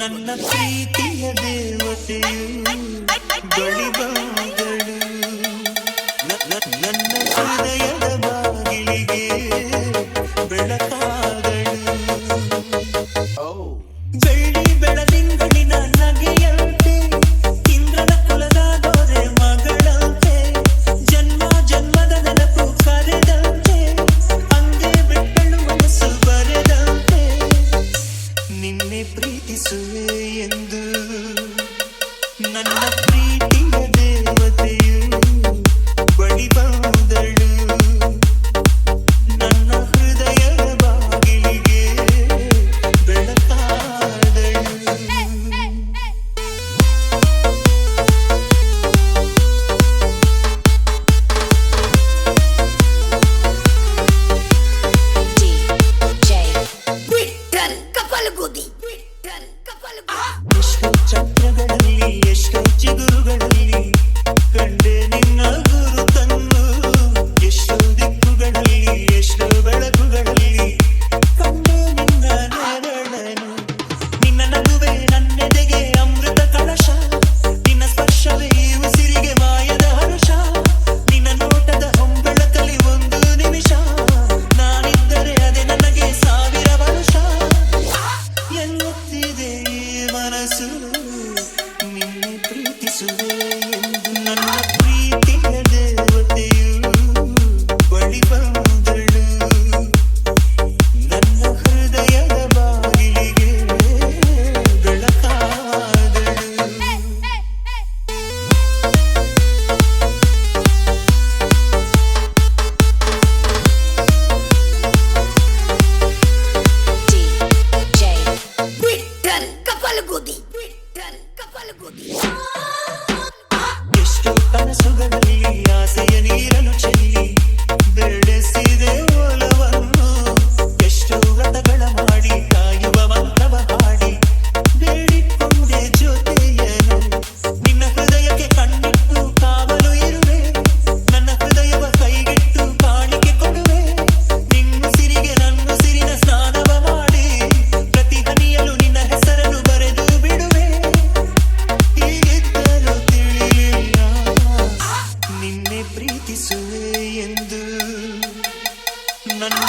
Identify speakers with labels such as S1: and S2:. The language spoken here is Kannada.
S1: ನನ್ನ ಪ್ರೀತಿಯ ದೇವತೆಯು ಬಳಿ ಬಂದಳು ನನ್ನ ಹೃದಯದ ಬಾಗಿಲಿಗೆ ಬೆಳಕಾದಳು ಬೆಳ್ಳಿ ಬೆಳದಿಂಗಳಿನ ನಗೆಯಂತೆ ಇಂದ್ರನ ಕುಲದ ದೊರೆ ಮಗಳಂತೆ ಜನ್ಮ ಜನ್ಮದ ನೆನಪು ಕರೆದಂತೆ ಅಂದೇ ಬೆಟ್ಟಳು ಮನಸ್ಸು ಬರೆದಂತೆ ನಿನ್ನೆ ಪ್ರೀತಿಸುವೆ ಎಂದು ನನ್ನ ಪ್ರೀತಿಯ ದೇವತೆಯು ಬಳಿ ಬಂದಳು ನನ್ನ ಹೃದಯದ ಬಾಗಿಲಿಗೆ ಬೆಳಕಾದಳು ಎಷ್ಟೋ ಚಕ್ರಗಳಲ್ಲಿ ಎಷ್ಟೋ ಚಿಗುರುಗಳಲ್ಲಿ ಕಂಡೆ ನಿನ್ನ ಗುರುತನ್ನು ಎಷ್ಟೋ ದಿಕ್ಕುಗಳಲ್ಲಿ ಎಷ್ಟೋ ಬೆಳಕುಗಳಲ್ಲಿ ಕಂಡೆ ನಿನ್ನ ನೆರಳನು ನಿನ್ನ ನಗುವೆ ನನ್ನೆದೆಗೆ ಅಮೃತ ಕಳಶ ನಿನ್ನ ಸ್ಪರ್ಶವೇ ಉಸಿರಿಗೆ ಮಾಯದ ಹರ್ಷ ನಿನ್ನ ನೋಟದ ಹೊಂಬೆಳಕಲಿ ಒಂದು ನಿಮಿಷ ನಾನಿದ್ದರೆ ಅದೇ ನನಗೆ ಸಾವಿರ ವರ್ಷ ಎನ್ನುತ್ತಿದೆ ಮನಸ್ಸು ನಿನ್ನೆ ಪ್ರೀತಿಸುವೆ ಎಂದು ನನ್ನ ಪ್ರೀತಿಯ ದೇವತೆಯು ಬಳಿ ಬಂದಳು ನನ್ನ ಹೃದಯದ ಬಾಗಿಲಿಗೆ ಬೆಳಕಾದಳು ಎಷ್ಟೋ ಕನಸುಗಳಲ್ಲಿ ಆಸೆಯ ನೀರನ್ನು ಚೆಲ್ಲಿ ಬೆಳೆಸಿದೆ ಒಲವನ್ನು ಎಷ್ಟೋ ವ್ರತಗಳ ಮಾಡಿ ಕಾಯುವ ಮಂತ್ರವ ಹಾಡಿ ಬೇಡಿಕೊಂಡೆ ಜೊತೆಯನು ನಿನ್ನ ಹೃದಯಕ್ಕೆ ಕಣ್ಣಿಟ್ಟು ಕಾವಲು ಇರುವೆ ನನ್ನ ಹೃದಯವ ಕೈಗಿಟ್ಟು ಕಾಣಿಕೆ ಕೊಡುವೆ ನಿನ್ನುಸಿರಿಗೆ ನನ್ನುಸಿರಿನ ಸ್ನಾನವ ಮಾಡಿ ಪ್ರತಿ ಹನಿಯಲು ನಿನ್ನ ಹೆಸರನ್ನು ಬರೆದು ಬಿಡುವೆ ಹೀಗಿದ್ದರೂ ತಿಳಿಲಿಲ್ಲ ನಿನ್ನೆ ಪ್ರೀತಿಸುವೆ ಎಂದು ನನ್ನ